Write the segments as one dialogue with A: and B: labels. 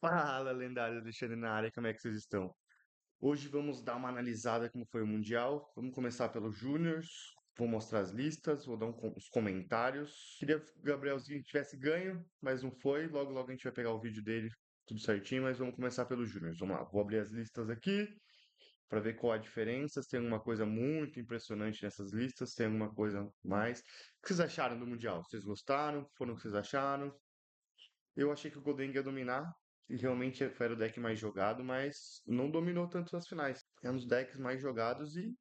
A: Fala, lendário Alexandre na área, como é que vocês estão? Hoje vamos dar uma analisada como foi o Mundial. Vamos começar pelos Júniors. Vou mostrar as listas, vou dar os comentários. Queria que o Gabrielzinho tivesse ganho, mas não foi. Logo, logo a gente vai pegar o vídeo dele, tudo certinho, mas vamos começar pelos Júniors. Vamos lá, vou abrir as listas aqui para ver qual a diferença. Se tem alguma coisa muito impressionante nessas listas, se tem alguma coisa mais. O que vocês acharam do Mundial? Vocês gostaram? Foram o que vocês acharam? Eu achei que o Golden ia dominar, e realmente era o deck mais jogado, mas não dominou tanto as finais. É um dos decks mais jogados e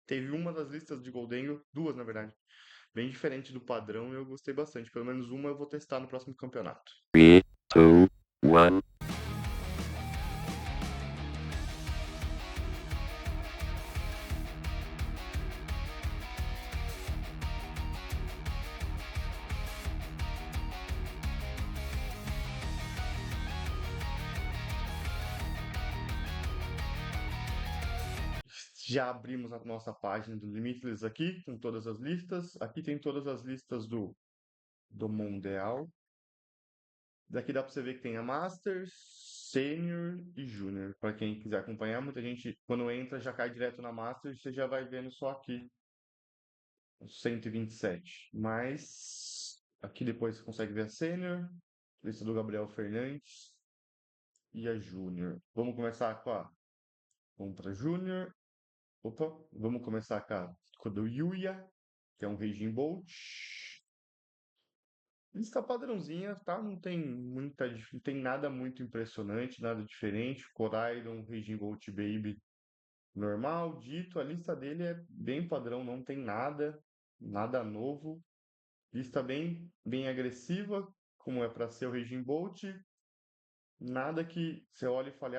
A: teve uma das listas de Golden, duas na verdade, bem diferente do padrão e eu gostei bastante. Pelo menos uma eu vou testar no próximo campeonato.
B: 3, 2, 1.
A: Já abrimos a nossa página do Limitless aqui, com todas as listas. Aqui tem todas as listas do Mundial. Daqui dá pra você ver que tem a Masters, Senior e Junior. Para quem quiser acompanhar, muita gente, quando entra, já cai direto na Masters, você já vai vendo só aqui, 127. Mas aqui depois você consegue ver a Sênior, lista do Gabriel Fernandes e a Júnior. Vamos começar com a. Vamos para Júnior. Opa, vamos começar com a do Yuya, que é um Raging Bolt. Lista padrãozinha, tá? Não tem nada muito impressionante, nada diferente. Coraidon, Raging Bolt Baby normal, dito. A lista dele é bem padrão, não tem nada novo. Lista bem agressiva, como é para ser o Raging Bolt. Nada que você olhe e fale,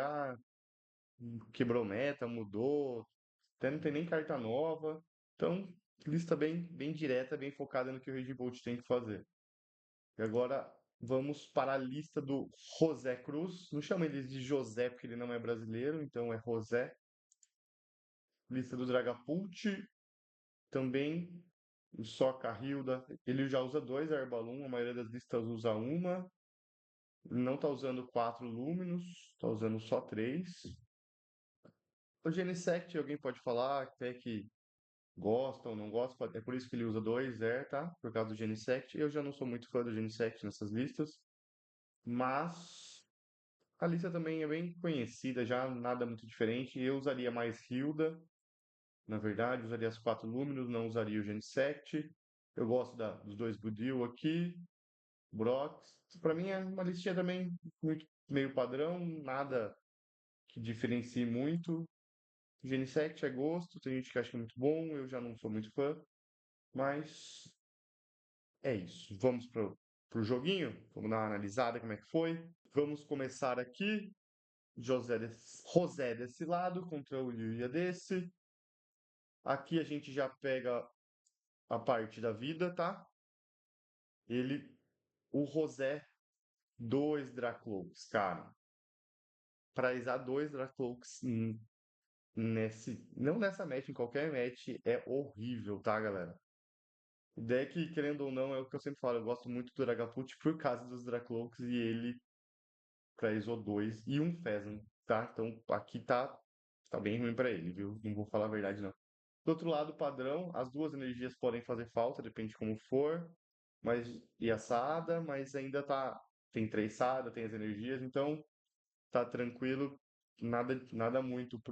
A: quebrou meta, mudou, até não tem nem carta nova. Então, lista bem direta, bem focada no que o Raging Bolt tem que fazer. E agora vamos para a lista do José Cruz. Não chama ele de José porque ele não é brasileiro, então é José. Lista do Dragapult, também só a Hilda. Ele já usa dois Arbalum, a maioria das listas usa uma. Não tá usando 4 Luminos, tá usando só 3. O Genesect, alguém pode falar até que gosta ou não gosta, é por isso que ele usa 2, tá? Por causa do Genesect. Eu já não sou muito fã do Genesect nessas listas, mas a lista também é bem conhecida, já nada muito diferente. Eu usaria mais Hilda, na verdade, usaria as 4 Luminos, não usaria o Genesect. Eu gosto dos dois Budil aqui, Brox. Para mim é uma listinha também muito meio padrão, nada que diferencie muito. Genesect é gosto, tem gente que acha que é muito bom, eu já não sou muito fã, mas é isso. Vamos pro joguinho? Vamos dar uma analisada como é que foi. Vamos começar aqui. José desse lado contra o Yuya desse. Aqui a gente já pega a parte da vida, tá? Ele, o José, dois Dracloaks, cara. Pra usar dois Dracloaks não nessa match, em qualquer match, é horrível, tá, galera? O deck, querendo ou não, é o que eu sempre falo. Eu gosto muito do Dragapult por causa dos Dracloaks e ele pra ISO 2 e um Phasm, tá? Então aqui tá bem ruim pra ele, viu? Não vou falar a verdade, não. Do outro lado, padrão, as duas energias podem fazer falta, depende de como for. Mas, e a Sada, mas ainda tá. Tem 3 Sada, tem as energias, então tá tranquilo. Nada muito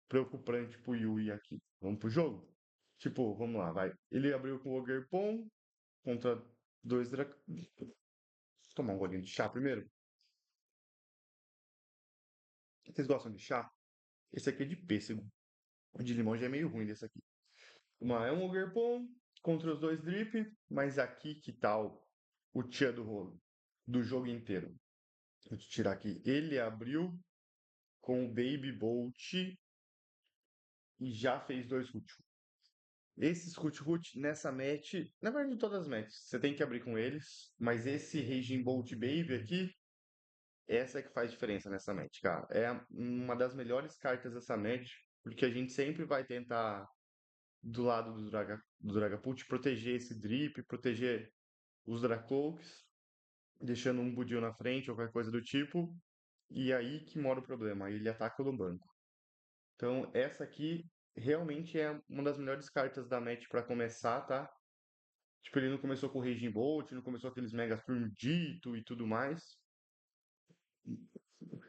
A: preocupante pro Yui aqui. Vamos pro jogo? Tipo, vamos lá, vai. Ele abriu com o Ogerpon contra dois Drac... Tomar um golinho de chá primeiro. Vocês gostam de chá? Esse aqui é de pêssego. O de limão já é meio ruim desse aqui. É um Ogerpon contra os dois Drip, mas aqui que tal o tchan do rolo do jogo inteiro? Vou te tirar aqui. Ele abriu com o Baby Bolt e já fez dois Root. Esses Root nessa match, na verdade em todas as matches, você tem que abrir com eles, mas esse Raging Bolt Baby aqui, essa é que faz diferença nessa match, cara. É uma das melhores cartas dessa match, porque a gente sempre vai tentar do lado do Dragapult proteger esse Drip, proteger os Dracloaks, deixando um Budil na frente ou qualquer coisa do tipo. E aí que mora o problema, ele ataca no banco. Então, essa aqui realmente é uma das melhores cartas da match pra começar, tá? Tipo, ele não começou com o Raging Bolt, não começou aqueles Mega Turn Dito e tudo mais.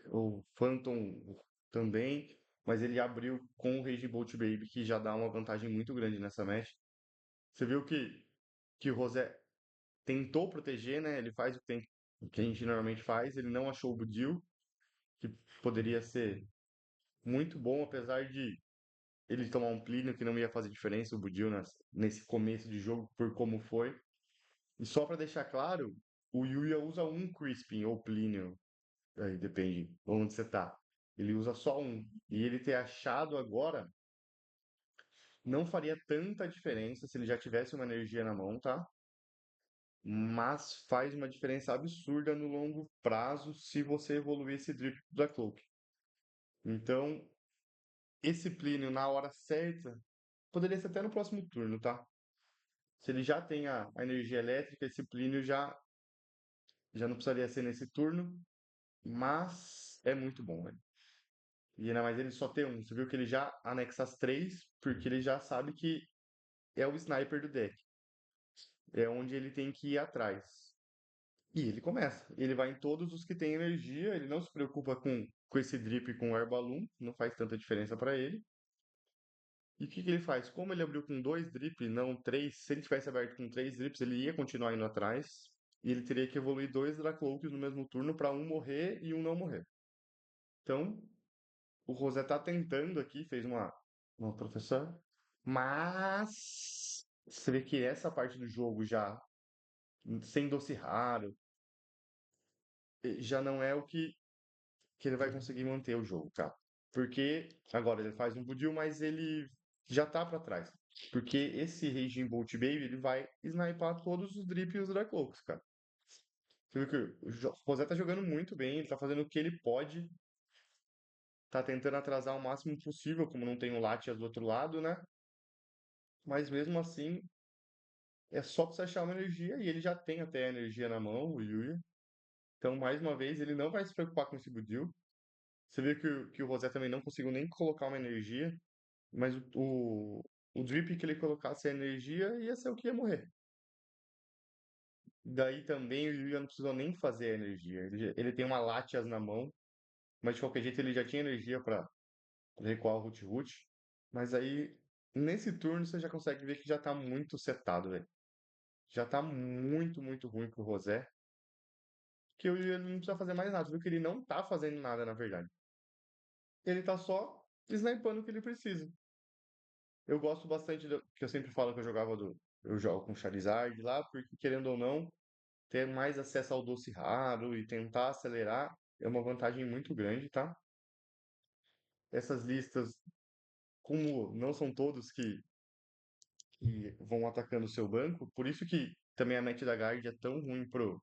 A: O Phantom também. Mas ele abriu com o Raging Bolt Baby, que já dá uma vantagem muito grande nessa match. Você viu que o Rosé tentou proteger, né? Ele faz o que a gente normalmente faz. Ele não achou o Budil, que poderia ser muito bom, apesar de ele tomar um Plínio que não ia fazer diferença, o Budil, nesse começo de jogo, por como foi. E só pra deixar claro, o Yuya usa um Crispin ou Plínio, aí depende de onde você tá. Ele usa só um. E ele ter achado agora não faria tanta diferença se ele já tivesse uma energia na mão, tá? Mas faz uma diferença absurda no longo prazo se você evoluir esse drip da Cloak. Então, esse Plínio na hora certa poderia ser até no próximo turno, tá? Se ele já tem a energia elétrica, esse Plínio já não precisaria ser nesse turno, mas é muito bom, velho. E ainda mais ele só ter um. Você viu que ele já anexa as três, porque ele já sabe que é o sniper do deck. É onde ele tem que ir atrás. E ele começa. Ele vai em todos os que têm energia, ele não se preocupa com esse drip com o Air Balloon, não faz tanta diferença pra ele. E o que ele faz? Como ele abriu com dois drips, não três, se ele tivesse aberto com três drips, ele ia continuar indo atrás. E ele teria que evoluir dois Dracloaks no mesmo turno pra um morrer e um não morrer. Então, o Rosé tá tentando aqui, fez uma professora, mas você vê que essa parte do jogo já, sem doce raro, já não é o que ele vai conseguir manter o jogo, cara. Porque agora ele faz um Budil, mas ele já tá pra trás. Porque esse Raging Bolt Baby, ele vai sniper todos os Drip e os Dracloaks, cara. Você viu que o Rosé tá jogando muito bem, ele tá fazendo o que ele pode, tá tentando atrasar o máximo possível, como não tem o Latias do outro lado, né? Mas mesmo assim, é só pra você achar uma energia, e ele já tem até a energia na mão, o Yuya. Então, mais uma vez, ele não vai se preocupar com esse Budil. Você viu que o Rosé também não conseguiu nem colocar uma energia. Mas o drip que ele colocasse a energia ia ser o que ia morrer. Daí também o Yuya não precisou nem fazer a energia. Ele tem uma Latias na mão, mas de qualquer jeito ele já tinha energia pra recuar o Root Root. Mas aí, nesse turno, você já consegue ver que já tá muito setado, velho. Já tá muito, muito ruim pro Rosé. Que o Yuya não precisa fazer mais nada. Você viu que ele não tá fazendo nada, na verdade. Ele tá só snipando o que ele precisa. Eu gosto bastante que eu sempre falo que eu jogo com Charizard lá, porque querendo ou não, ter mais acesso ao doce raro e tentar acelerar é uma vantagem muito grande, tá? Essas listas, como não são todos que vão atacando o seu banco, por isso que também a match da Guard é tão ruim pro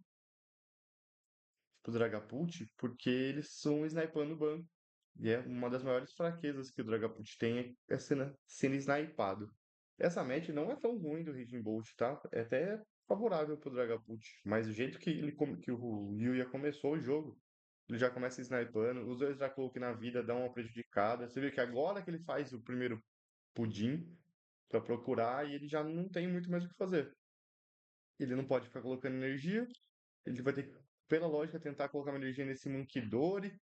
A: Dragapult, porque eles são snipando o banco. E é uma das maiores fraquezas que o Dragapult tem é sendo snipado. Essa match não é tão ruim do Raging Bolt, tá? É até favorável pro Dragapult. Mas o jeito que o Yuya começou o jogo, ele já começa snipando, os dois Dracloak na vida dão uma prejudicada. Você vê que agora que ele faz o primeiro pudim pra procurar e ele já não tem muito mais o que fazer. Ele não pode ficar colocando energia, ele vai ter que, pela lógica, tentar colocar uma energia nesse Munkidori,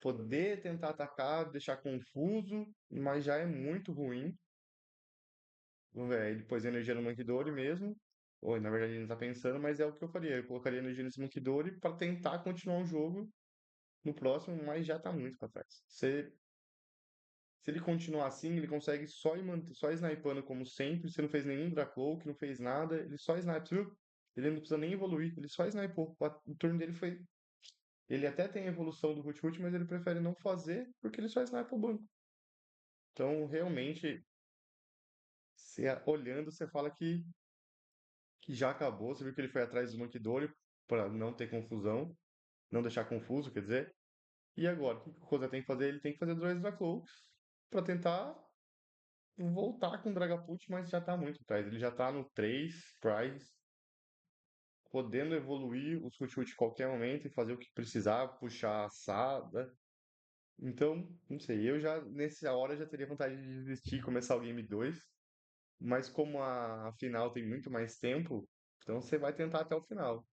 A: poder tentar atacar, deixar confuso, mas já é muito ruim. Vamos ver, ele pôs energia no Munkidori mesmo. Ou, na verdade, ele não tá pensando, mas é o que eu faria. Eu colocaria energia nesse Munkidori para tentar continuar o jogo no próximo, mas já tá muito para trás. Se ele continuar assim, ele consegue só ir só snipando como sempre. Você não fez nenhum Dracloak, não fez nada, ele só snipe, viu? Ele não precisa nem evoluir, ele só snipou. O turno dele foi. Ele até tem a evolução do Root Root, mas ele prefere não fazer porque ele só snipa o banco. Então, realmente, olhando, você fala que já acabou. Você viu que ele foi atrás do Monkidori para não ter confusão, não deixar confuso, quer dizer. E agora, o que o Rosa tem que fazer? Ele tem que fazer dois Dracloaks para tentar voltar com o Dragapult, mas já tá muito atrás. Ele já tá no 3 Prize. podendo evoluir os chute a qualquer momento e fazer o que precisar, puxar a assada. Então, não sei, eu já nessa hora já teria vontade de desistir e começar o game 2, mas como a final tem muito mais tempo, então você vai tentar até o final.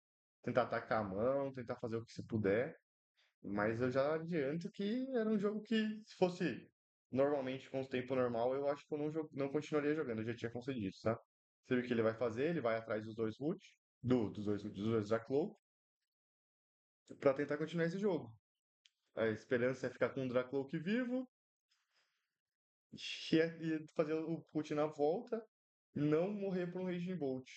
A: Tentar atacar a mão, tentar fazer o que se puder, mas eu já adianto que era um jogo que, se fosse normalmente com o tempo normal, eu acho que eu não continuaria jogando, eu já tinha concedido, tá? Você viu o que ele vai fazer? Ele vai atrás dos dois root, dos dois Dracloak, pra tentar continuar esse jogo. A esperança é ficar com o Dracloak vivo e fazer o root na volta, não morrer por um Raging Bolt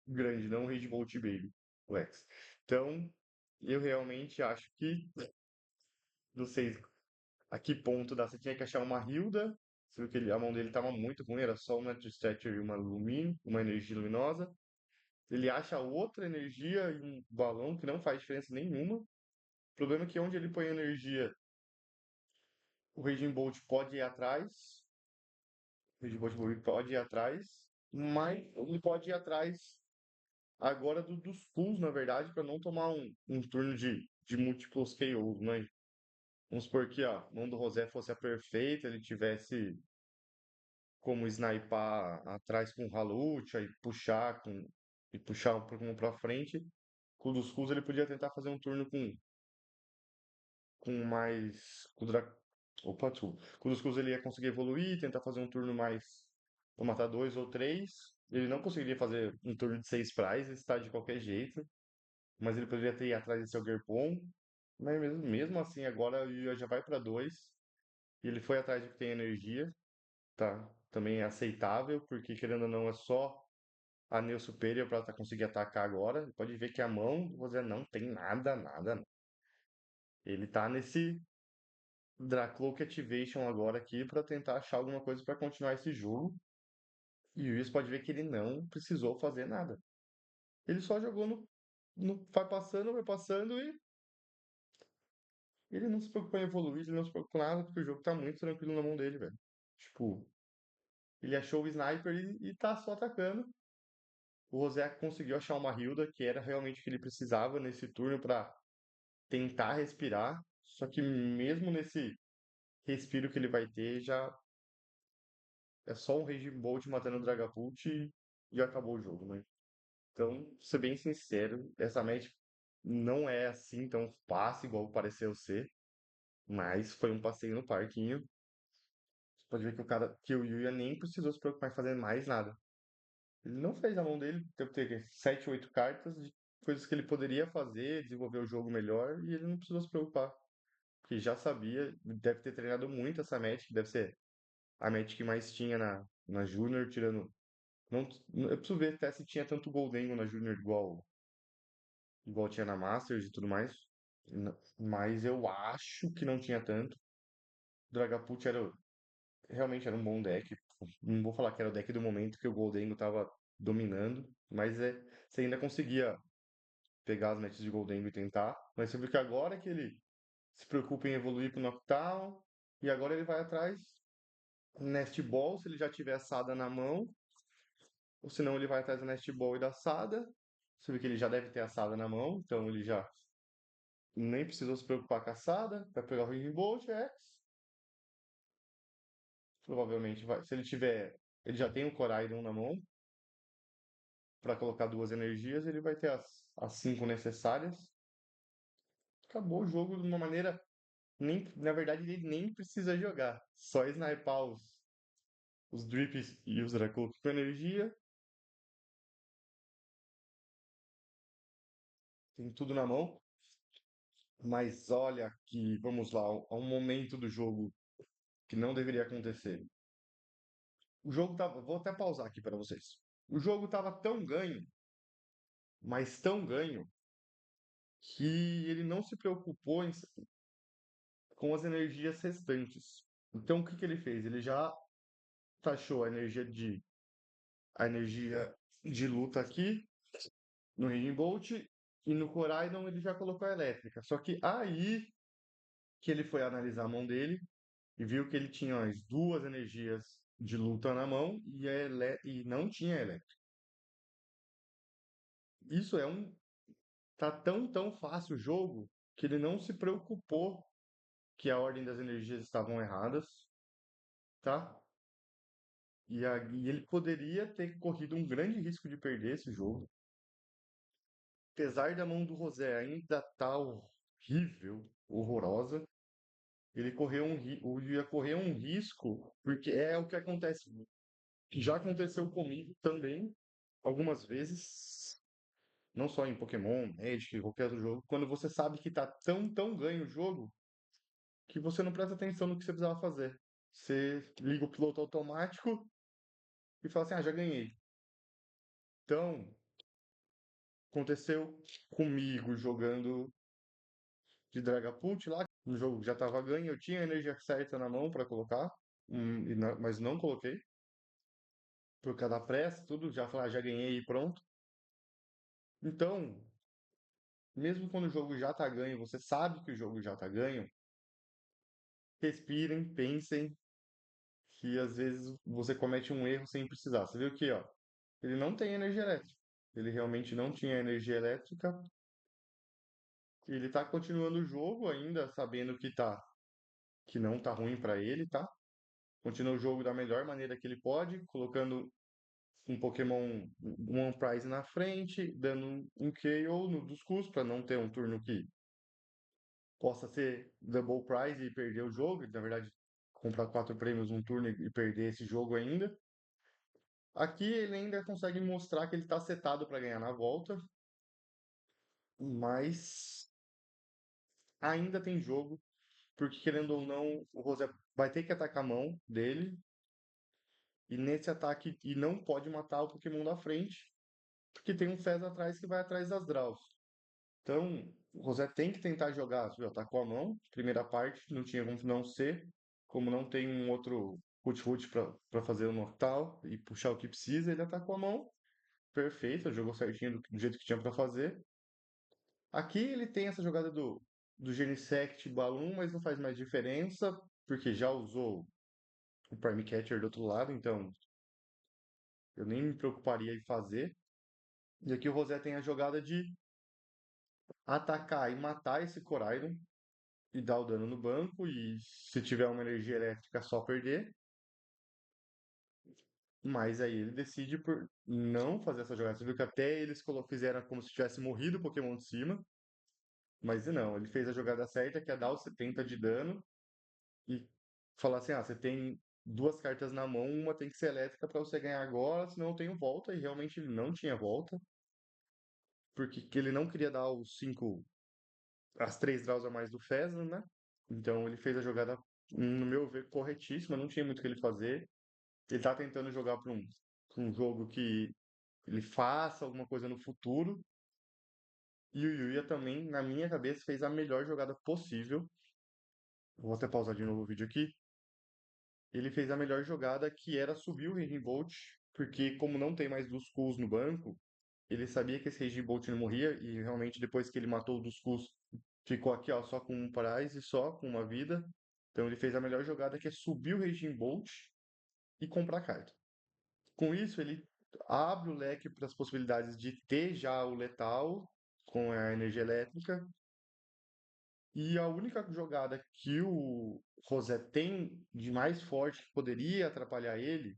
A: grande, não um Raging Bolt Baby, o X. Então, eu realmente acho que, não sei a que ponto dá. Você tinha que achar uma Hilda. Você viu que a mão dele tava muito ruim, era só uma Stature e uma energia luminosa. Ele acha outra energia e um balão que não faz diferença nenhuma. O problema é que onde ele põe energia, o Raging Bolt pode ir atrás. O Raging Bolt pode ir atrás, mas ele pode ir atrás agora dos pulls, na verdade, para não tomar um turno de múltiplos KOs, né? Vamos supor que a mão do Rosé fosse a perfeita, ele tivesse como snipar atrás com o Halut, aí puxar um pouco pra frente. Com o dos Skulls ele podia tentar fazer um turno com mais. Com o Opa, desculpa. Com o dos Skulls ele ia conseguir evoluir, tentar fazer um turno mais. Pra matar dois ou três. Ele não conseguiria fazer um turno de 6 prizes, tá? De qualquer jeito. Mas ele poderia ter ido atrás desse Algerpon. Mas mesmo assim, agora o Yuya já vai pra 2. E ele foi atrás do que tem energia. Tá? Também é aceitável, porque querendo ou não, é só a Neo Superior pra conseguir atacar agora. Pode ver que a mão do Rosé não tem nada, nada. Ele tá nesse Dracloak Activation agora aqui pra tentar achar alguma coisa pra continuar esse jogo. E o Willis pode ver que ele não precisou fazer nada. Ele só jogou vai passando e ele não se preocupa em evoluir, ele não se preocupa com nada, porque o jogo tá muito tranquilo na mão dele, velho. Tipo, ele achou o sniper e tá só atacando. O Rosé conseguiu achar uma Hilda, que era realmente o que ele precisava nesse turno pra tentar respirar. Só que mesmo nesse respiro que ele vai ter, já é só um Raging Bolt matando o Dragapult e acabou o jogo, né? Então, pra ser bem sincero, essa match não é assim tão fácil igual pareceu ser, mas foi um passeio no parquinho. Você pode ver que o Yuya nem precisou se preocupar em fazer mais nada. Ele não fez a mão dele, deve ter 7, 8 cartas de coisas que ele poderia fazer, desenvolver o jogo melhor, e ele não precisou se preocupar. Porque já sabia, deve ter treinado muito essa match, que deve ser a match que mais tinha na Júnior, tirando. Não, eu preciso ver até se tinha tanto Goldengo na Júnior igual tinha na Masters e tudo mais. Mas eu acho que não tinha tanto. Dragapult realmente era um bom deck. Não vou falar que era o deck do momento que o Goldengo tava dominando, mas você ainda conseguia pegar as matches de Goldengo e tentar. Mas você viu que agora que ele se preocupa em evoluir pro Noctowl, e agora ele vai atrás Nest Ball, se ele já tiver assada na mão, ou senão ele vai atrás da Nest Ball e da assada. Você vê que ele já deve ter assada na mão, então ele já nem precisou se preocupar com a assada. Vai pegar o Ring Bolt X. Provavelmente vai. Se ele tiver. Ele já tem o Coraidon na mão para colocar duas energias, ele vai ter as 5 necessárias. Acabou o jogo de uma maneira. Na verdade, ele nem precisa jogar. Só snipar os Drips e os Dracos com energia. Tem tudo na mão. Mas olha aqui, vamos lá, há um momento do jogo que não deveria acontecer. O jogo tava. Vou até pausar aqui para vocês. O jogo tava tão ganho, mas tão ganho, que ele não se preocupou com as energias restantes. Então o que que ele fez? Ele já taxou a energia de luta aqui no Raging Bolt e no Coraidon ele já colocou a elétrica. Só que aí que ele foi analisar a mão dele e viu que ele tinha as duas energias de luta na mão e não tinha elétrica. isso é um. Tá tão fácil o jogo que ele não se preocupou que a ordem das energias estavam erradas, tá? E ele poderia ter corrido um grande risco de perder esse jogo. Apesar da mão do Rosé ainda tá horrível, horrorosa, ia correr um risco, porque é o que acontece, que já aconteceu comigo também, algumas vezes, não só em Pokémon, Magic, qualquer outro jogo, quando você sabe que tá tão ganho o jogo, que você não presta atenção no que você precisava fazer. Você liga o piloto automático e fala assim, ah, já ganhei. Então, aconteceu comigo jogando de Dragapult lá, no jogo já tava ganho, eu tinha a energia certa na mão para colocar, mas não coloquei, por causa da pressa, tudo, já falar, já ganhei e pronto. Então, mesmo quando o jogo já tá ganho, você sabe que o jogo já tá ganho, respirem, pensem que às vezes você comete um erro sem precisar. Você viu aqui, ó, ele não tem energia elétrica. Ele realmente não tinha energia elétrica. Ele tá continuando o jogo ainda, sabendo que não tá ruim para ele, tá? Continua o jogo da melhor maneira que ele pode, colocando um Pokémon One Prize na frente, dando um KO dos custos para não ter um turno que possa ser Double Prize e perder o jogo. Na verdade, comprar 4 prêmios num turno e perder esse jogo ainda. Aqui ele ainda consegue mostrar que ele está setado para ganhar na volta, mas ainda tem jogo, porque querendo ou não, o Rosé vai ter que atacar a mão dele, e nesse ataque e não pode matar o Pokémon da frente, porque tem um Fez atrás que vai atrás das Draws. Então, o Rosé tem que tentar jogar, viu? Atacou a mão, primeira parte, não tinha como não ser, como não tem um outro Hoot para fazer o Noctal e puxar o que precisa, ele atacou a mão, perfeito, jogou certinho do jeito que tinha para fazer. Aqui ele tem essa jogada do Genesect Balloon, mas não faz mais diferença, porque já usou o Prime Catcher do outro lado, então eu nem me preocuparia em fazer. E aqui o Rosé tem a jogada de atacar e matar esse Coraidon e dar o dano no banco, e se tiver uma energia elétrica só perder. Mas aí ele decide por não fazer essa jogada. Você viu que até eles fizeram como se tivesse morrido o Pokémon de cima, mas não, ele fez a jogada certa, que é dar os 70 de dano e falar assim: ah, você tem 2 cartas na mão, uma tem que ser elétrica para você ganhar agora, senão eu tenho volta. E realmente ele não tinha volta, porque ele não queria dar as 3 draws a mais do Fezan, né? Então ele fez a jogada, no meu ver, corretíssima, não tinha muito o que ele fazer. Ele tá tentando jogar pra um jogo que ele faça alguma coisa no futuro. E o Yuya também, na minha cabeça, fez a melhor jogada possível. Vou até pausar de novo o vídeo aqui. Ele fez a melhor jogada, que era subir o Raging Bolt, porque como não tem mais dos Skulls no banco, ele sabia que esse Raging Bolt não morria, e realmente depois que ele matou o dos Skulls, ficou aqui ó, só com um Prize, só com uma vida. Então ele fez a melhor jogada, que é subir o Raging Bolt e comprar carta. Com isso, ele abre o leque para as possibilidades de ter já o letal com a energia elétrica. E a única jogada que o Rosé tem de mais forte que poderia atrapalhar ele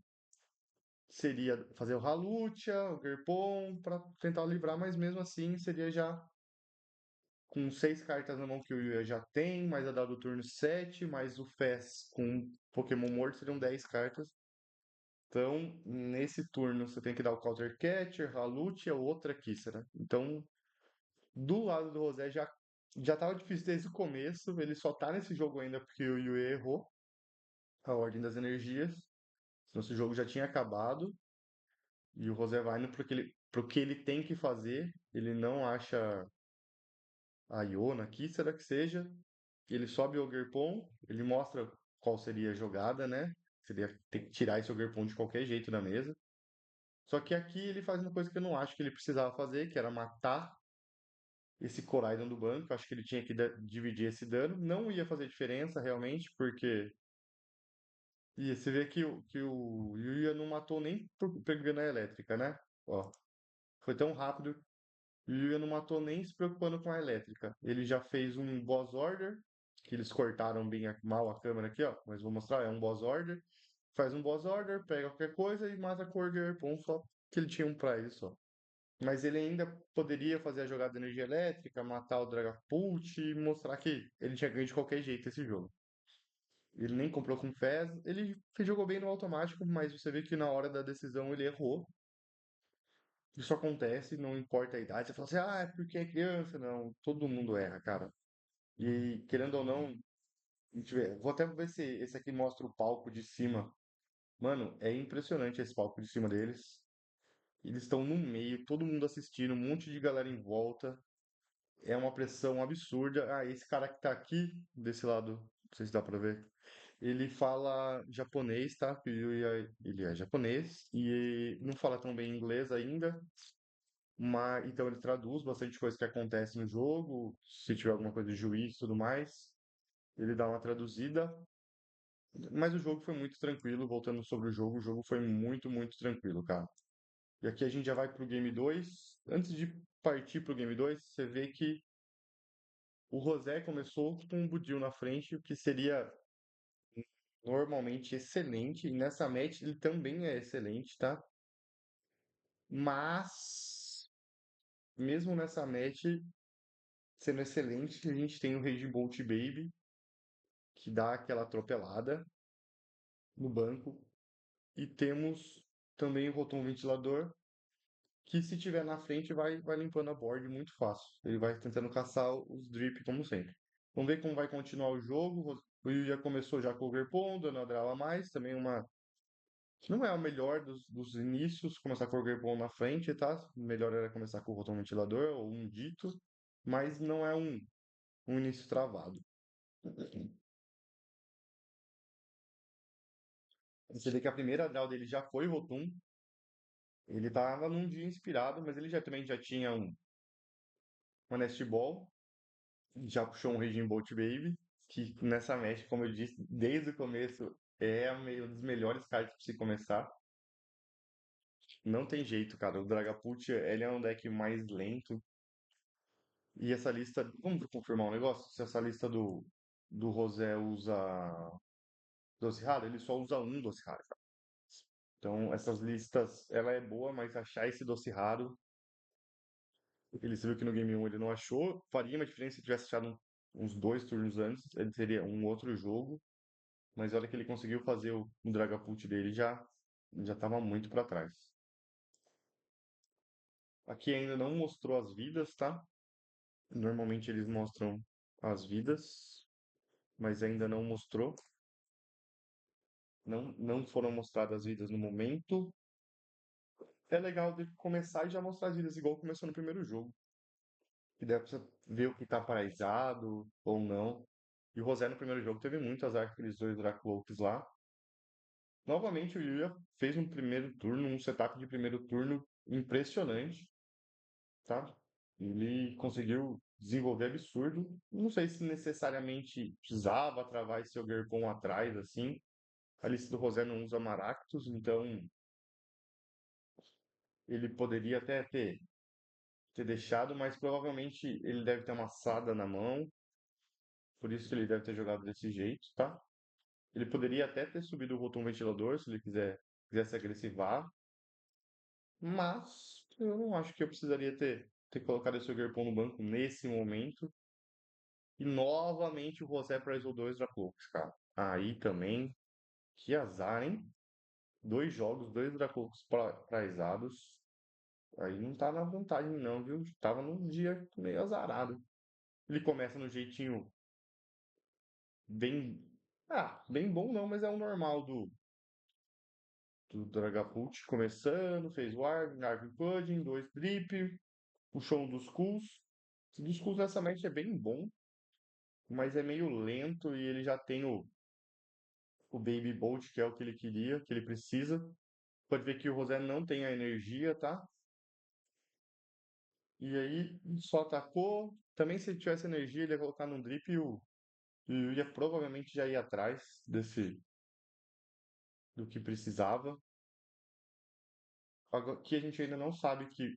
A: seria fazer o Halucha, o Gerpon, para tentar livrar, mas mesmo assim seria já com 6 cartas na mão que o Yuya já tem, mais a dado turno 7, mais o Fez com Pokémon morto seriam 10 cartas. Então, nesse turno, você tem que dar o Counter Catcher, Halucha, outra Kísera. Então, do lado do Rosé já tava difícil desde o começo. Ele só tá nesse jogo ainda porque o Yue errou a ordem das energias. Senão esse jogo já tinha acabado. E o Rosé vai indo pro que ele tem que fazer. Ele não acha a Iona aqui, será que seja. Ele sobe o Ogerpon, ele mostra qual seria a jogada, né? Seria ter que tirar esse Ogerpon de qualquer jeito da mesa. Só que aqui ele faz uma coisa que eu não acho que ele precisava fazer, que era matar esse Coraidon do banco. Acho que ele tinha que dividir esse dano. Não ia fazer diferença realmente, porque. E você vê que o Yuya não matou nem pegando a elétrica, né? Ó, foi tão rápido E o Yuya não matou nem se preocupando com a elétrica. Ele já fez um boss order, que eles cortaram bem mal a câmera aqui, ó. Mas vou mostrar, é um boss order. Faz um boss order, pega qualquer coisa e mata com o Order só que ele tinha um pra ele só. Mas ele ainda poderia fazer a jogada de energia elétrica, matar o Dragapult e mostrar que ele tinha ganho de qualquer jeito esse jogo. Ele nem comprou com Fez, ele jogou bem no automático, mas você vê que na hora da decisão ele errou. Isso acontece, não importa a idade. Você fala assim, ah, é porque é criança. Não, todo mundo erra, cara. E querendo ou não, vou até ver se esse aqui mostra o palco de cima. Mano, é impressionante esse palco de cima deles. Eles estão no meio, todo mundo assistindo, um monte de galera em volta. É uma pressão absurda. Ah, esse cara que tá aqui, desse lado, não sei se dá pra ver. Ele fala japonês, tá? Porque ele é japonês e não fala tão bem inglês ainda. Mas, então ele traduz bastante coisa que acontece no jogo. Se tiver alguma coisa de juiz e tudo mais, ele dá uma traduzida. Mas o jogo foi muito tranquilo. Voltando sobre o jogo foi muito, muito tranquilo, cara. E aqui a gente já vai pro Game 2. Antes de partir pro Game 2, você vê que o Rosé começou com um Budil na frente, o que seria normalmente excelente. E nessa match ele também é excelente, tá? Mas, mesmo nessa match sendo excelente, a gente tem o Raging Bolt Baby, que dá aquela atropelada no banco. E temos também o Rotom Ventilador, que se tiver na frente vai limpando a board muito fácil. Ele vai tentando caçar os drip como sempre. Vamos ver como vai continuar o jogo. O Yu já começou já com o Overpool, dando a draw a mais. Também uma. Não é o melhor dos inícios, começar com o Overpool na frente, tá? O melhor era começar com o Rotom Ventilador ou um Dito. Mas não é um início travado. Você vê que a primeira draw dele já foi Rotom. Ele tava num dia inspirado, mas ele já também já tinha uma Nest Ball. Já puxou um Raging Bolt Baby, que nessa match, como eu disse, desde o começo é uma das melhores cartas pra se começar. Não tem jeito, cara. O Dragapult, ele é um deck mais lento. E essa lista, vamos confirmar um negócio? Se essa lista do Rosé usa doce raro, ele só usa um doce raro, cara. Então, essas listas, ela é boa, mas achar esse doce raro, ele viu que no Game 1 ele não achou. Faria uma diferença se tivesse achado uns 2 turnos antes, ele teria um outro jogo. Mas a hora que ele conseguiu fazer o Dragapult dele, já estava muito para trás. Aqui ainda não mostrou as vidas, tá? Normalmente eles mostram as vidas, mas ainda não mostrou. Não foram mostradas as vidas no momento. É legal de começar e já mostrar as vidas igual começou no primeiro jogo. Que dá pra você ver o que tá paraizado ou não. E o Rosé no primeiro jogo teve muito azar com aqueles dois Dracovolts lá. Novamente o Yuya fez um primeiro turno, um setup de primeiro turno impressionante, tá? Ele conseguiu desenvolver absurdo. Não sei se necessariamente precisava travar esse Ogerpon atrás, assim. A lista do Rosé não usa Maractus, então ele poderia até ter deixado, mas provavelmente ele deve ter uma Sada na mão, por isso que ele deve ter jogado desse jeito, tá? Ele poderia até ter subido o Rotom Ventilador, se ele quisesse agressivar, mas eu não acho que eu precisaria ter colocado esse Ogerpon no banco nesse momento. E novamente o José Praizou 2 Dracloaks, cara. Aí também, que azar, hein? 2 jogos, 2 Dracloaks praizados. Aí não tá na vantagem não, viu? Tava num dia meio azarado. Ele começa no jeitinho bem... Ah, bem bom não, mas é o normal do Dragapult. Começando, fez Warg, Narvin Pudding, 2 Drip, puxou um dos Skulls. O dos Skulls nessa match é bem bom, mas é meio lento e ele já tem o Baby Bolt, que é o que ele queria, que ele precisa. Pode ver que o Rosé não tem a energia, tá? E aí só atacou. Também se ele tivesse energia, ele ia colocar num drip e o ia provavelmente já ir atrás do que precisava. Agora, que a gente ainda não sabe que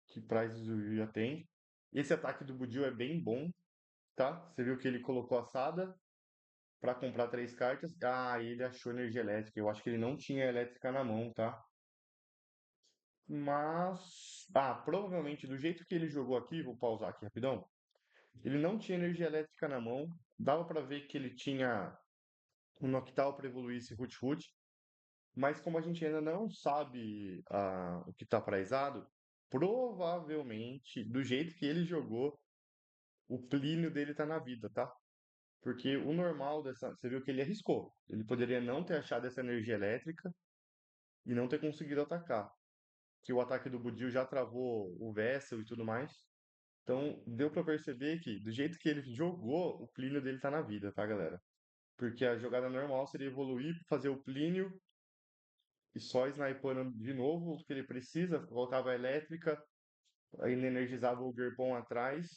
A: que Prizes o Yuya tem. Esse ataque do Budil é bem bom, tá? Você viu que ele colocou assada para comprar 3 cartas. Ah, ele achou energia elétrica. Eu acho que ele não tinha elétrica na mão, tá? Mas. Ah, provavelmente do jeito que ele jogou aqui, vou pausar aqui rapidão. Ele não tinha energia elétrica na mão. Dava para ver que ele tinha um Noctowl para evoluir esse Root Root. Mas como a gente ainda não sabe o que tá praizado, provavelmente, do jeito que ele jogou, o Plínio dele tá na vida, tá? Porque o normal dessa. Você viu que ele arriscou. Ele poderia não ter achado essa energia elétrica e não ter conseguido atacar. Que o ataque do Budil já travou o Vessel e tudo mais. Então, deu pra perceber que, do jeito que ele jogou, o Plínio dele tá na vida, tá, galera? Porque a jogada normal seria evoluir, fazer o Plínio e só snipando de novo o que ele precisa, colocava a elétrica, aí energizava o Gerpon atrás.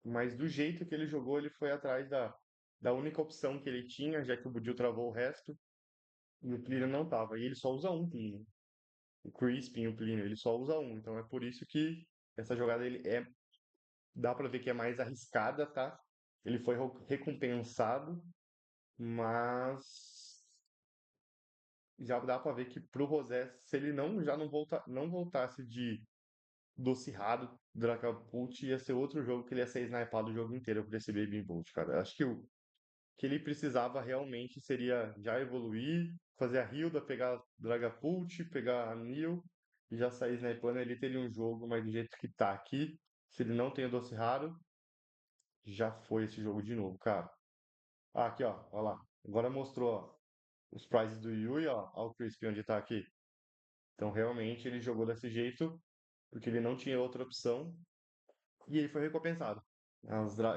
A: Mas do jeito que ele jogou, ele foi atrás da única opção que ele tinha, já que o Budil travou o resto, e o Plínio não tava. E ele só usa um Plínio. O Crispin, o Plínio, ele só usa um. Então é por isso que essa jogada ele dá pra ver que é mais arriscada, tá? Ele foi recompensado, mas já dá pra ver que pro Rosé, se ele não já não voltasse de Docirrado, Dracapult, ia ser outro jogo que ele ia ser snipado o jogo inteiro por esse Baby Bolt, cara. Acho que o que ele precisava realmente seria já evoluir, fazer a Hilda, pegar Dragapult, pegar a Nil e já sair snipando. Ele teria um jogo, mas do jeito que tá aqui, se ele não tem o Doce Raro, já foi esse jogo de novo, cara. Ah, aqui, ó, ó lá. Agora mostrou, ó, os prizes do Yui, ó, ó o Crispy onde tá aqui. Então, realmente, ele jogou desse jeito, porque ele não tinha outra opção, e ele foi recompensado.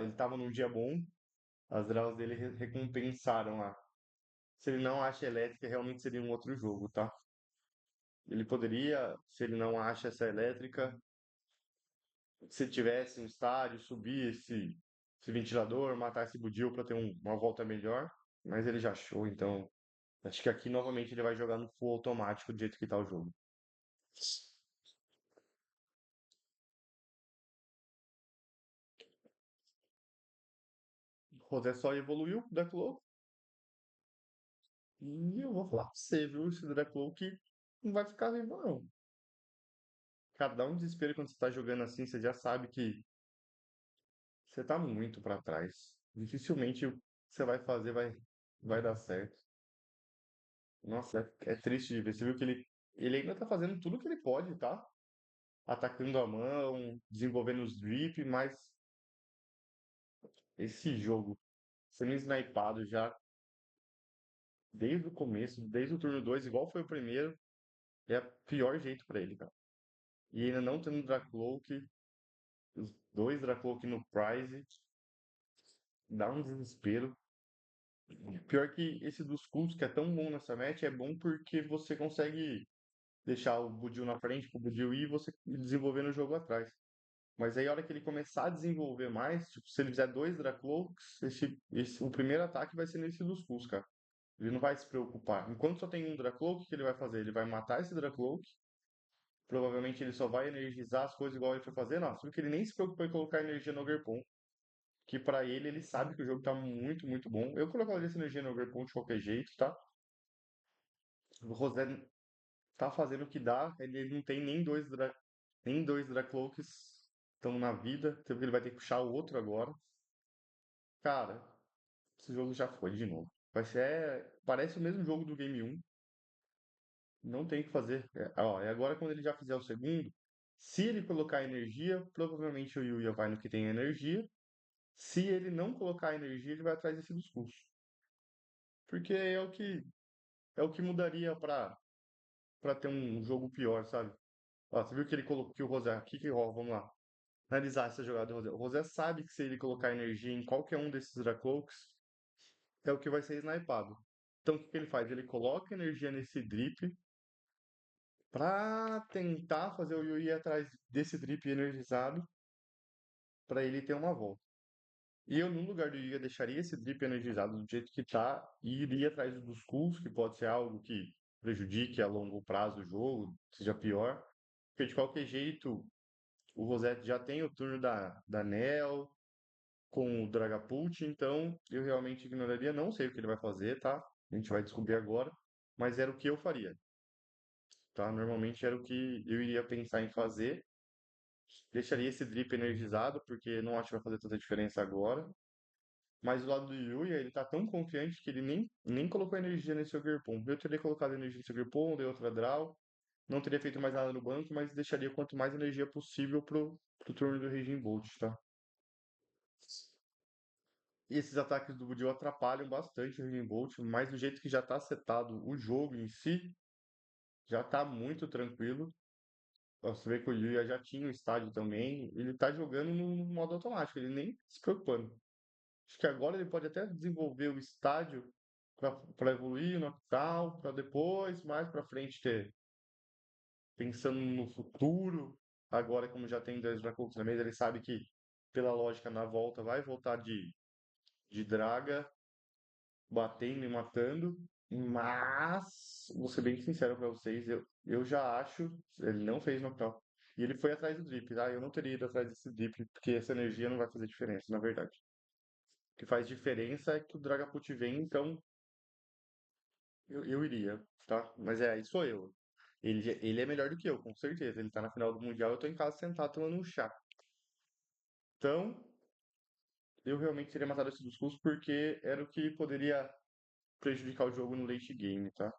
A: Ele tava num dia bom, as draws dele recompensaram lá. Se ele não acha elétrica, realmente seria um outro jogo, tá? Ele poderia, se ele não acha essa elétrica, se tivesse um estádio, subir esse ventilador, matar esse Budil para ter uma volta melhor, mas ele já achou, então acho que aqui novamente ele vai jogar no full automático do jeito que tá o jogo. O José só evoluiu o Deathloop e eu vou falar pra você, viu? Esse Deathloop não vai ficar vivo, não. Cara, dá um desespero quando você tá jogando assim, você já sabe que você tá muito pra trás. Dificilmente o que você vai fazer vai dar certo. Nossa, é triste de ver. Você viu que ele ainda tá fazendo tudo que ele pode, tá? Atacando a mão, desenvolvendo os drip, mas esse jogo sendo snipado já desde o começo, desde o turno 2 igual foi o primeiro, é o pior jeito pra ele, cara. E ainda não tendo Dracloak, os dois Dracloak no Prize, dá um desespero. Pior que esse dos cultos, que é tão bom nessa match, é bom porque você consegue deixar o Budil na frente pro Budil ir e você desenvolver no jogo atrás. Mas aí a hora que ele começar a desenvolver mais, tipo, se ele fizer 2 Dracloaks, o primeiro ataque vai ser nesse dos cultos, cara. Ele não vai se preocupar. Enquanto só tem um Dracloak, o que ele vai fazer? Ele vai matar esse Dracloak. Provavelmente ele só vai energizar as coisas igual ele foi fazer. Não, porque ele nem se preocupou em colocar energia no Gerpon. Que pra ele sabe que o jogo tá muito, muito bom. Eu colocaria essa energia no Gerpon de qualquer jeito, tá? O Rosé tá fazendo o que dá. Ele não tem nem dois Dracloaks estão na vida. Então ele vai ter que puxar o outro agora. Cara, esse jogo já foi de novo. Parece o mesmo jogo do Game 1. Não tem o que fazer. Ó, e agora quando ele já fizer o segundo, se ele colocar energia, provavelmente o Yuya vai no que tem energia. Se ele não colocar energia, ele vai atrás desse dos custos. Porque é o que mudaria pra ter um jogo pior, sabe? Ó, você viu que ele colocou que o Rosé aqui, ó, vamos lá. Analisar essa jogada do Rosé. O Rosé sabe que se ele colocar energia em qualquer um desses Dracloaks, é o que vai ser snipado. Então o que ele faz? Ele coloca energia nesse drip pra tentar fazer o Yui ir atrás desse drip energizado pra ele ter uma volta. E eu, no lugar do Yui, deixaria esse drip energizado do jeito que tá e iria atrás dos cools, que pode ser algo que prejudique a longo prazo o jogo, seja pior. Porque de qualquer jeito, O Rosette já tem o turno da Nel com o Dragapult, então eu realmente ignoraria. Não sei o que ele vai fazer, tá? A gente vai descobrir agora. Mas era o que eu faria, tá? Normalmente era o que eu iria pensar em fazer. Deixaria esse drip energizado, porque não acho que vai fazer tanta diferença agora. Mas do lado do Yuya, ele tá tão confiante que ele nem colocou energia nesse Ogerpon. Eu teria colocado energia nesse Ogerpon, dei outra draw. Não teria feito mais nada no banco, mas deixaria quanto mais energia possível pro turno do Raging Bolt, tá? E esses ataques do Budil atrapalham bastante o Raging Bolt, mas do jeito que já tá setado o jogo em si, já tá muito tranquilo. Você vê que o Yuya já tinha o estádio também, ele tá jogando no modo automático, ele nem se preocupando. Acho que agora ele pode até desenvolver o estádio para evoluir o Noctowl, para depois, mais para frente, ter, pensando no futuro. Agora, como já tem dois Dracocos na mesa, ele sabe que, pela lógica, na volta vai voltar de Draga, batendo e matando. Mas, vou ser bem sincero para vocês, eu já acho, ele não fez Noctowl. E ele foi atrás do drip, tá? Eu não teria ido atrás desse drip, porque essa energia não vai fazer diferença, na verdade. O que faz diferença é que o Dragapult vem, então eu iria, tá? Mas aí sou eu. Ele é melhor do que eu, com certeza. Ele tá na final do Mundial, eu tô em casa sentado tomando um chá. Então, eu realmente teria matado esse discurso porque era o que poderia prejudicar o jogo no late game, tá?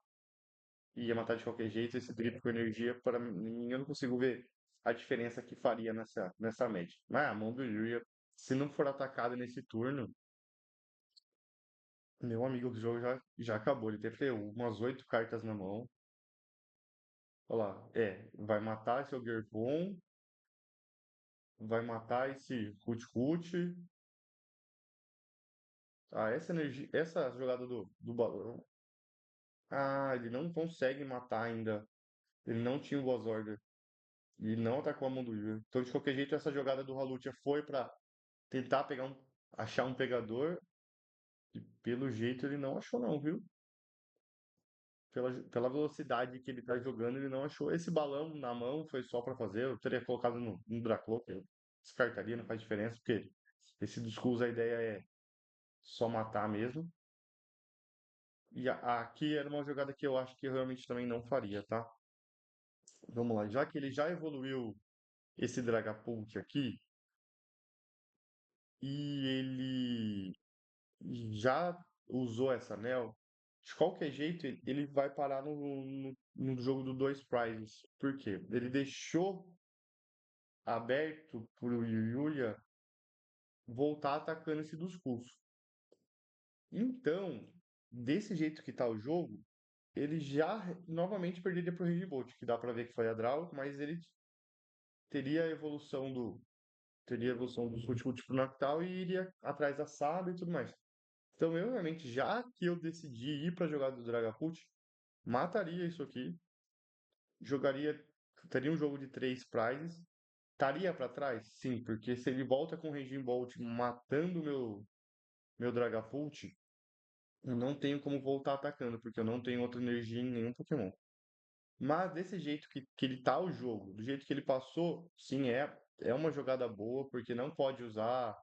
A: Ia matar de qualquer jeito, esse drip com energia, para mim, eu não consigo ver a diferença que faria nessa match. Mas a mão do Yuya, se não for atacada nesse turno, meu amigo, o jogo já acabou. Ele deve ter umas 8 cartas na mão. Olha lá, vai matar esse Ogerpon, vai matar esse Hut. Ah, essa energia, essa jogada do balão. Ah, ele não consegue matar ainda. Ele não tinha o Boss Order. E não atacou a mão do Yuri. Então, de qualquer jeito, essa jogada do Halutia foi pra tentar achar um pegador. E pelo jeito ele não achou não, viu? Pela velocidade que ele tá jogando, ele não achou. Esse balão na mão foi só pra fazer. Eu teria colocado no Draclo, que eu descartaria, não faz diferença, porque esse dos Skulls a ideia é só matar mesmo. E aqui era uma jogada que eu acho que eu realmente também não faria, tá? Vamos lá, já que ele já evoluiu esse Dragapult aqui, e ele já usou essa anel, de qualquer jeito ele vai parar no jogo do dois prizes. Por quê? Ele deixou aberto pro Yuya voltar atacando esse dos Skulls. Então, desse jeito que tá o jogo, ele já novamente perderia pro Bolt, que dá pra ver que foi a draw, mas ele teria a evolução teria a evolução do Switchfoot pro Noctowl e iria atrás da Saga e tudo mais. Então eu realmente, já que eu decidi ir pra jogada do Dragapult, mataria isso aqui, jogaria, teria um jogo de 3 prizes, estaria pra trás? Sim, porque se ele volta com o Raging Bolt matando meu Dragapult, eu não tenho como voltar atacando, porque eu não tenho outra energia em nenhum Pokémon. Mas desse jeito que ele tá o jogo, do jeito que ele passou, sim, é uma jogada boa, porque não pode usar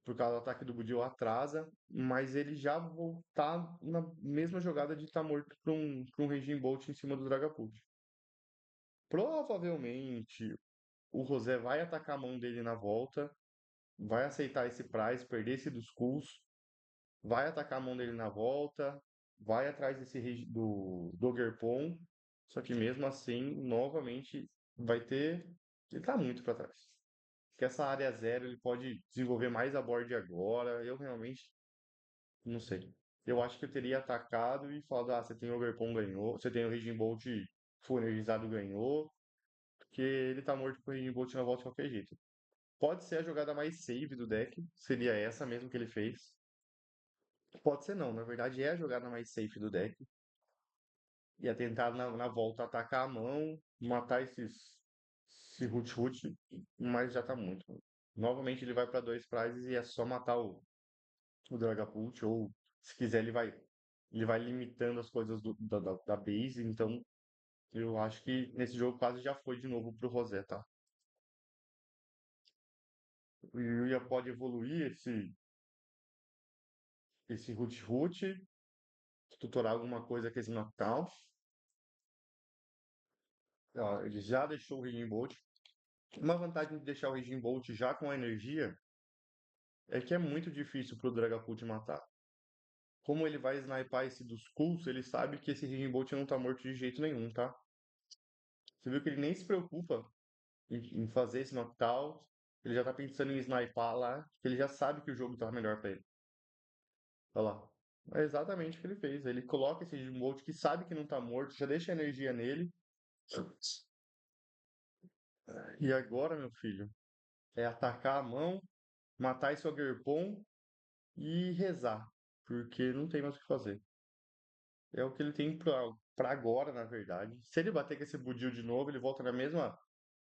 A: por causa do ataque do Budil atrasa, mas ele já voltar na mesma jogada de estar morto pra um Raging Bolt em cima do Dragapult. Provavelmente o Rosé vai atacar a mão dele na volta, vai aceitar esse prize, perder esse dos Skulls, vai atacar a mão dele na volta, vai atrás do Doggerpon, só que mesmo assim, novamente, vai ter. Ele tá muito para trás. Que essa área zero ele pode desenvolver mais a board agora. Eu realmente não sei. Eu acho que eu teria atacado e falado: ah, você tem o Overpon, ganhou. Você tem o Raging Bolt full energizado, ganhou. Porque ele tá morto com o Raging Bolt na volta de qualquer jeito. Pode ser a jogada mais save do deck. Seria essa mesmo que ele fez. Pode ser não. Na verdade, é a jogada mais safe do deck. Ia tentar na volta atacar a mão, matar esse Root, mas já tá muito. Novamente ele vai para 2 prizes e é só matar o Dragapult, ou se quiser ele vai limitando as coisas da base, então eu acho que nesse jogo quase já foi de novo pro Rosé, tá? O Yuya pode evoluir esse Root, tutorar alguma coisa com esse Knockdown. Ó, ele já deixou o Raging Bolt. Uma vantagem de deixar o Raging Bolt já com a energia é que é muito difícil pro Dragapult matar. Como ele vai snipar esse dos Kulls, ele sabe que esse Raging Bolt não tá morto de jeito nenhum, tá? Você viu que ele nem se preocupa em fazer esse knockdown. Ele já tá pensando em snipar lá, que ele já sabe que o jogo tá melhor pra ele. Olha lá. É exatamente o que ele fez. Ele coloca esse Raging Bolt que sabe que não tá morto, já deixa a energia nele. E agora, meu filho, é atacar a mão, matar esse Ogerpon e rezar. Porque não tem mais o que fazer. É o que ele tem pra agora, na verdade. Se ele bater com esse Budil de novo, ele volta na mesma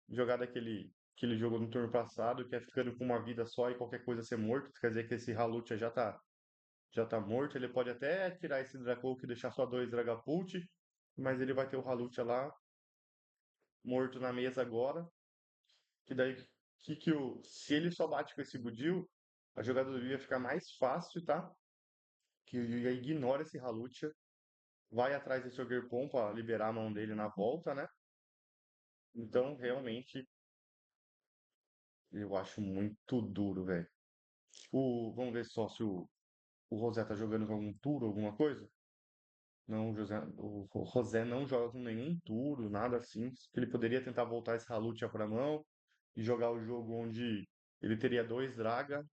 A: jogada que ele jogou no turno passado, que é ficando com uma vida só e qualquer coisa ser morto. Quer dizer que esse Halutia já tá morto. Ele pode até tirar esse Dracloak e deixar só dois Dragapult, mas ele vai ter o Halutia lá, morto na mesa agora. Que daí, se ele só bate com esse Budil, a jogada do Yuya fica mais fácil, tá? Que o Yuya ignora esse Halutia, vai atrás desse Ogerpon pra liberar a mão dele na volta, né? Então, realmente, eu acho muito duro, velho. Vamos ver só se o Rosé tá jogando com algum touro, alguma coisa. Não, o Rosé não joga com nenhum touro, nada assim. Ele poderia tentar voltar esse Halutia pra mão e jogar o jogo onde ele teria dois Draga,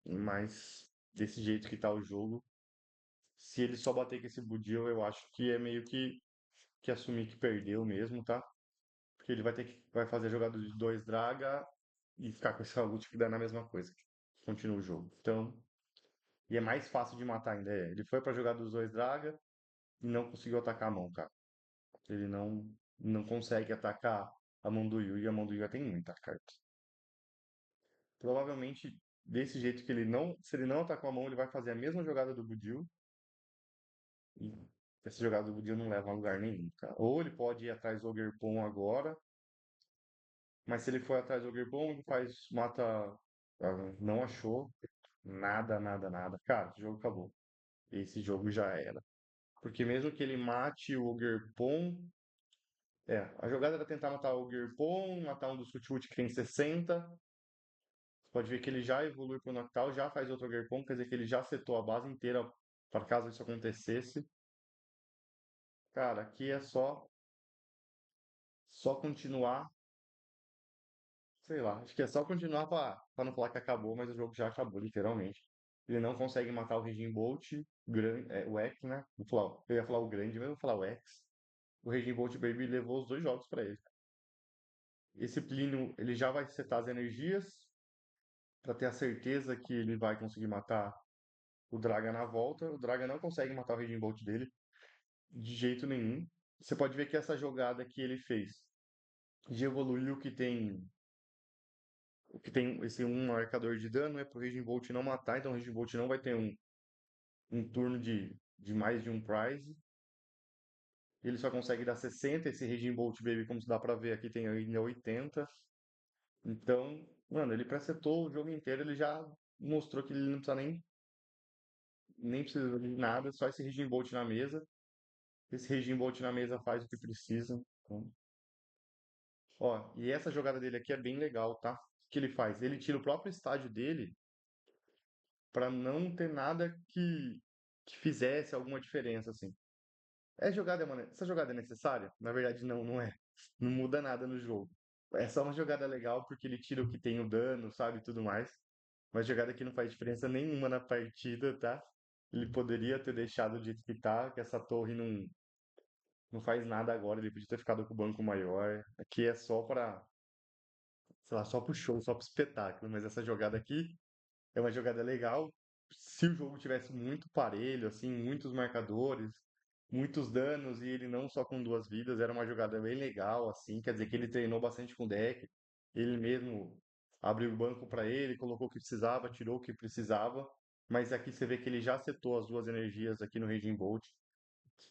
A: mas desse jeito que tá o jogo, se ele só bater com esse Budil, eu acho que é meio que assumir que perdeu mesmo, tá? Porque ele vai fazer a jogada de dois Draga e ficar com esse Halutia que dá na mesma coisa. Continua o jogo. Então, e é mais fácil de matar ainda. Ele foi pra jogar dos dois Draga e não conseguiu atacar a mão, cara. Ele não consegue atacar a mão do Yu e a mão do Yu tem muita carta. Provavelmente, desse jeito que se ele não atacou a mão, ele vai fazer a mesma jogada do Budil. E essa jogada do Budil não leva a lugar nenhum, cara. Ou ele pode ir atrás do Ogerpon agora, mas se ele for atrás do Ogerpon, ele mata. Não achou nada, nada, nada. Cara, o jogo acabou. Esse jogo já era. Porque mesmo que ele mate o Ogerpon, a jogada era tentar matar o Gearpon, matar um do Suchut que tem 60. Você pode ver que ele já evolui pro Noctowl, já faz outro Gearpon, quer dizer que ele já setou a base inteira para caso isso acontecesse. Cara, aqui é só continuar, sei lá, acho que é só continuar pra não falar que acabou, mas o jogo já acabou, literalmente. Ele não consegue matar o Raging Bolt, o X, né? Eu ia falar o grande, mas eu vou falar o X. O Raging Bolt Baby levou os dois jogos pra ele. Esse Plínio, ele já vai setar as energias, para ter a certeza que ele vai conseguir matar o Draga na volta. O Draga não consegue matar o Raging Bolt dele de jeito nenhum. Você pode ver que essa jogada que ele fez de evoluir o que tem esse um marcador de dano é pro Raging Bolt não matar, então o Raging Bolt não vai ter um turno de mais de um prize. Ele só consegue dar 60, esse Raging Bolt Baby, como dá pra ver aqui, tem ainda 80. Então, mano, ele presetou o jogo inteiro, ele já mostrou que ele não precisa nem precisa de nada, só esse Raging Bolt na mesa. Esse Raging Bolt na mesa faz o que precisa. Então, ó, e essa jogada dele aqui é bem legal, tá? O que ele faz? Ele tira o próprio estádio dele pra não ter nada que fizesse alguma diferença, assim. Essa jogada é necessária? Na verdade, não, não é. Não muda nada no jogo. É só uma jogada legal porque ele tira o que tem o dano, sabe, e tudo mais. Uma jogada que não faz diferença nenhuma na partida, tá? Ele poderia ter deixado do jeito que tá, que essa torre não faz nada agora, ele podia ter ficado com o banco maior. Aqui é só pra, sei lá, só pro show, só pro espetáculo, mas essa jogada aqui é uma jogada legal. Se o jogo tivesse muito parelho, assim, muitos marcadores, muitos danos e ele não só com duas vidas, era uma jogada bem legal, assim, quer dizer que ele treinou bastante com o deck, ele mesmo abriu o banco pra ele, colocou o que precisava, tirou o que precisava, mas aqui você vê que ele já setou as duas energias aqui no Raging Bolt.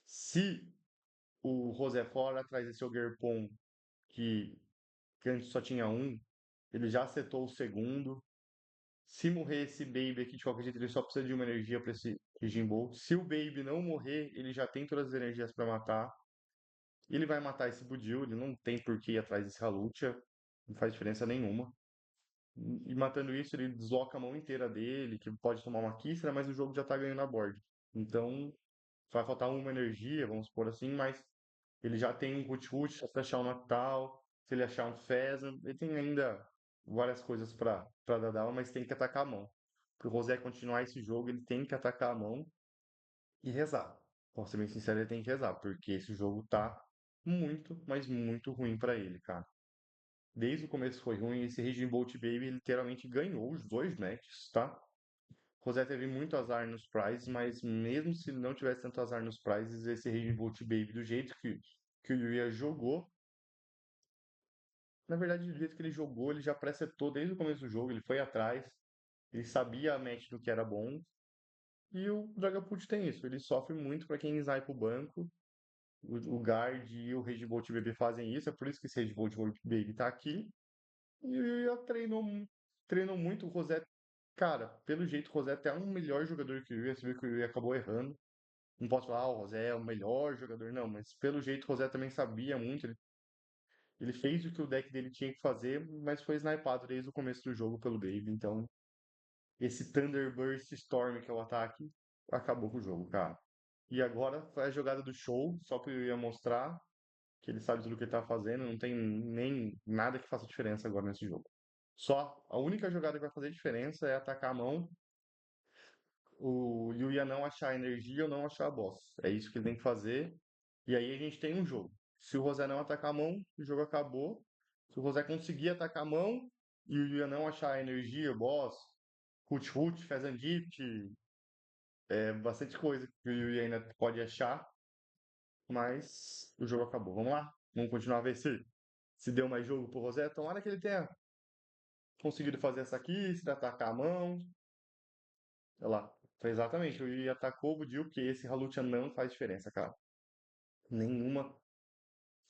A: Se o Rosefor atrás desse Ogerpon que antes só tinha um, ele já setou o segundo. Se morrer esse Baby aqui, de qualquer jeito, ele só precisa de uma energia pra esse Raging Bolt. Se o Baby não morrer, ele já tem todas as energias pra matar. Ele vai matar esse Budil, ele não tem por que ir atrás desse Halucha. Não faz diferença nenhuma. E matando isso, ele desloca a mão inteira dele, que pode tomar uma Kistra, mas o jogo já tá ganhando a board. Então, vai faltar uma energia, vamos supor assim, mas ele já tem um Root-Root, se achar um Nactal, se ele achar um Pheasant, ele tem ainda várias coisas pra dar dela, mas tem que atacar a mão. Pro Rosé continuar esse jogo, ele tem que atacar a mão e rezar. Posso ser bem sincero, ele tem que rezar, porque esse jogo tá muito, mas muito ruim pra ele, cara. Desde o começo foi ruim, esse Raging Bolt Baby literalmente ganhou os dois matches, tá? Rosé teve muito azar nos prizes, mas mesmo se não tivesse tanto azar nos prizes, esse Raging Bolt Baby, do jeito que o Yuya jogou, na verdade, do jeito que ele jogou, ele já presetou desde o começo do jogo, ele foi atrás, ele sabia a match do que era bom, e o Dragapult tem isso, ele sofre muito pra quem snipe o banco, o Guard e o Rage Bolt Baby fazem isso, é por isso que esse Rage Bolt Baby tá aqui, e o Yuya treinou muito, o Rosé, cara, pelo jeito o Rosé é até um melhor jogador que o Yuya, você viu que o Yuya acabou errando, não posso falar, o Rosé é o melhor jogador, não, mas pelo jeito o Rosé também sabia muito, ele fez o que o deck dele tinha que fazer, mas foi snipado desde o começo do jogo pelo Dave. Então, esse Thunderburst Storm, que é o ataque, acabou com o jogo, cara. E agora foi a jogada do show, só que eu ia mostrar que ele sabe tudo o que ele tá fazendo, não tem nem nada que faça diferença agora nesse jogo. Só a única jogada que vai fazer diferença é atacar a mão, o Yuya não achar energia ou não achar a boss. É isso que ele tem que fazer. E aí a gente tem um jogo. Se o Rosé não atacar a mão, o jogo acabou. Se o Rosé conseguir atacar a mão e o Yuya não achar a energia, o boss, Hut, Fezandit, bastante coisa que o Yuya ainda pode achar, mas o jogo acabou. Vamos lá? Vamos continuar a ver se deu mais jogo pro Rosé. Tomara que ele tenha conseguido fazer essa aqui, se atacar a mão. Olha lá. Foi exatamente. O Yuya atacou o Budil, porque esse Halucha não faz diferença, cara. Nenhuma.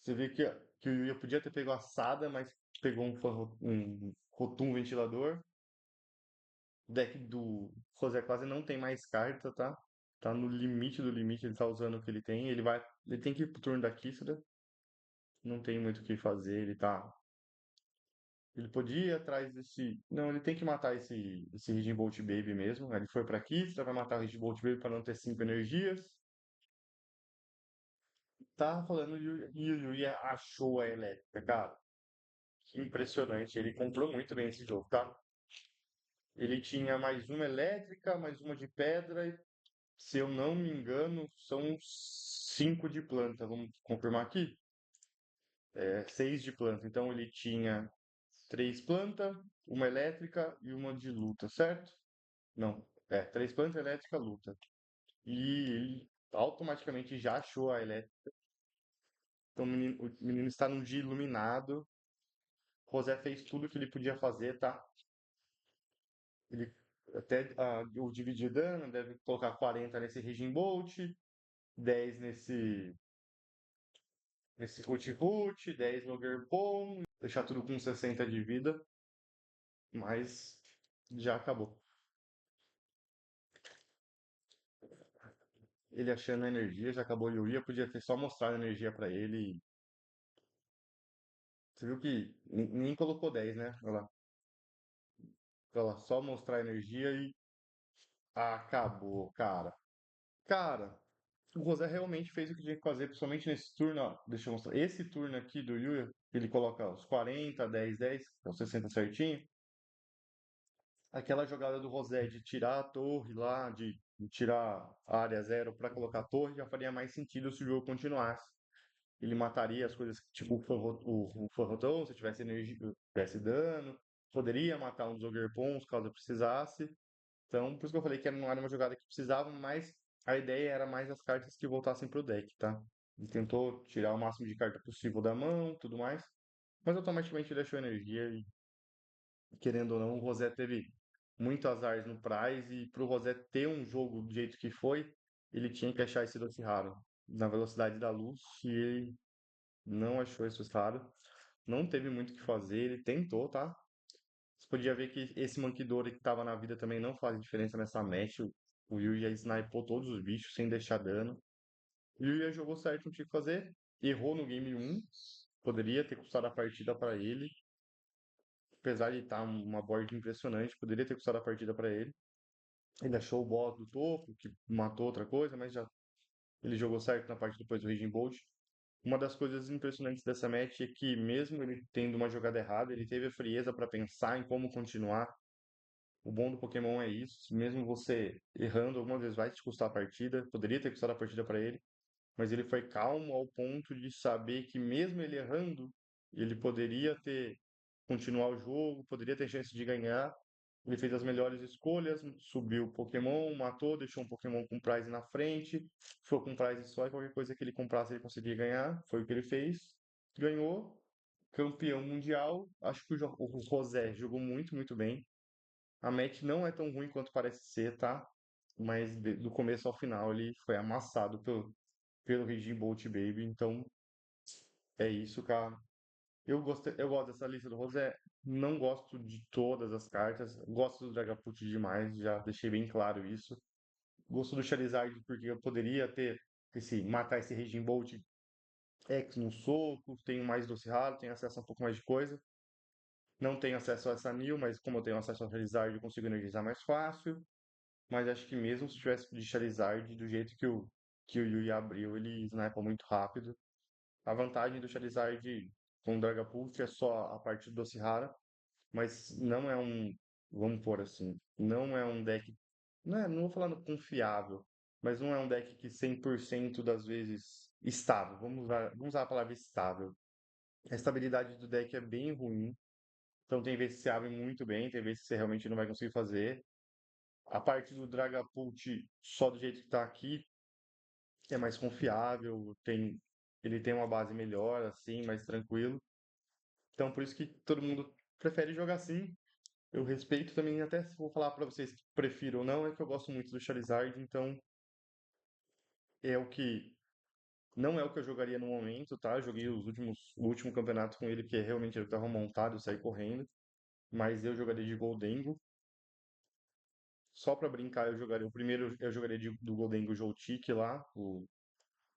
A: Você vê que o Yuya podia ter pego a Sada, mas pegou um Rotum ventilador. O deck do José quase não tem mais carta, tá? Tá no limite do limite, ele tá usando o que ele tem. Ele tem que ir pro turno da Kisra. Não tem muito o que fazer, ele podia ir atrás desse. Não, ele tem que matar esse Raging Bolt Baby mesmo. Ele foi pra Kisra, vai matar o Raging Bolt Baby pra não ter 5 energias. Tá falando e o Yuya achou a elétrica, cara. Que impressionante. Ele comprou muito bem esse jogo, tá? Ele tinha mais uma elétrica, mais uma de pedra, e se eu não me engano, são 5 de planta. Vamos confirmar aqui? 6 de planta. Então ele tinha 3 planta, uma elétrica e uma de luta, certo? Não. 3 planta, elétrica, luta. E ele automaticamente já achou a elétrica. Então o menino está num dia iluminado. José fez tudo o que ele podia fazer, tá? Ele até o dividir dano, deve colocar 40 nesse Raging Bolt, 10 nesse Root, 10 no Gerpon, deixar tudo com 60 de vida, mas já acabou. Ele achando a energia, já acabou o Yuya, podia ter só mostrado a energia pra ele. Você viu que nem colocou 10, né? Olha lá, só mostrar a energia e acabou, cara. Cara, o Rosé realmente fez o que tinha que fazer, principalmente nesse turno, ó. Deixa eu mostrar. Esse turno aqui do Yuya, ele coloca os 40, 10, 10, os 60 certinho. Aquela jogada do Rosé de tirar a torre lá, de tirar a área zero para colocar a torre, já faria mais sentido se o jogo continuasse. Ele mataria as coisas, tipo o Forroton, se tivesse energia, tivesse dano. Poderia matar um dos Ogerpons caso precisasse. Então, por isso que eu falei que não era uma jogada que precisava, mas a ideia era mais as cartas que voltassem pro deck, tá? Ele tentou tirar o máximo de carta possível da mão, tudo mais, mas automaticamente ele achou energia e, querendo ou não, o Rosé teve muito azar no Prize e pro Rosé ter um jogo do jeito que foi, ele tinha que achar esse doce raro na velocidade da luz e ele não achou esse doce raro. Não teve muito o que fazer, ele tentou, tá? podia ver que esse Mankidori que tava na vida também não faz diferença nessa match. O Yuya snipou todos os bichos sem deixar dano. O Yuya jogou certo, não tinha o que fazer. Errou no game 1. Poderia ter custado a partida pra ele. Apesar de estar uma board impressionante, poderia ter custado a partida pra ele. Ele achou o boss do topo, que matou outra coisa, mas já ele jogou certo na parte depois do Raging Bolt. Uma das coisas impressionantes dessa match é que, mesmo ele tendo uma jogada errada, ele teve a frieza para pensar em como continuar. O bom do Pokémon é isso. Mesmo você errando, algumas vezes vai te custar a partida. Poderia ter custado a partida para ele, mas ele foi calmo ao ponto de saber que, mesmo ele errando, ele poderia ter continuar o jogo, poderia ter chance de ganhar. Ele fez as melhores escolhas, subiu o Pokémon, matou, deixou um Pokémon com prize na frente, foi com prize só e qualquer coisa que ele comprasse ele conseguia ganhar. Foi o que ele fez. Ganhou, campeão mundial. Acho que o Rosé jogou muito, muito bem. A match não é tão ruim quanto parece ser, tá? Mas do começo ao final ele foi amassado pelo Raging Bolt Baby. Então é isso, cara. Eu gosto dessa lista do Rosé. Não gosto de todas as cartas. Gosto do Dragapult demais, já deixei bem claro isso. Gosto do Charizard porque eu poderia ter matar esse Raging Bolt X no soco. Tenho mais doce raro, tenho acesso a um pouco mais de coisa. Não tenho acesso a essa Nil, mas como eu tenho acesso ao Charizard, eu consigo energizar mais fácil. Mas acho que mesmo se tivesse de Charizard, do jeito que o Yui abriu, ele snipa muito rápido. A vantagem do Charizard com o Dragapult é só a parte do doce rara, mas não é um, vamos pôr assim, não é um deck, não vou falando confiável, mas não é um deck que 100% das vezes estável. Vamos usar a palavra estável. A estabilidade do deck é bem ruim, então tem vezes que você abre muito bem, tem vezes que você realmente não vai conseguir fazer. A parte do Dragapult, só do jeito que tá aqui, é mais confiável, ele tem uma base melhor, assim, mais tranquilo. Então, por isso que todo mundo prefere jogar assim. Eu respeito também, até se vou falar pra vocês que prefiro ou não, é que eu gosto muito do Charizard, então é o que. Não é o que eu jogaria no momento, tá? Eu joguei o último campeonato com ele, que realmente ele tava montado, eu saí correndo. Mas eu jogaria de Goldengo. Só pra brincar, eu jogaria. O primeiro eu jogaria do Goldengo Joltik lá.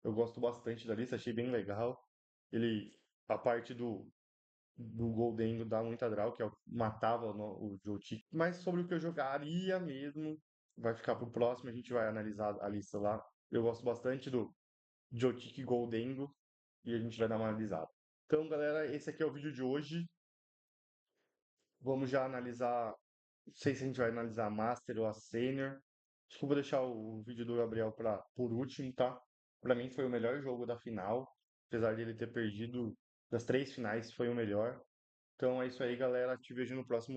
A: Eu gosto bastante da lista, achei bem legal. Ele. A parte do Goldengo dá muita draw, que é o que matava o Joltik. Mas sobre o que eu jogaria mesmo, vai ficar pro próximo, a gente vai analisar a lista lá. Eu gosto bastante do Joltik Goldengo e a gente vai dar uma analisada. Então, galera, esse aqui é o vídeo de hoje. Vamos já analisar. Não sei se a gente vai analisar a Master ou a Senior. Acho que eu vou deixar o vídeo do Gabriel por último, tá? Pra mim foi o melhor jogo da final. Apesar de ele ter perdido das 3 finais, foi o melhor. Então é isso aí, galera. Te vejo no próximo.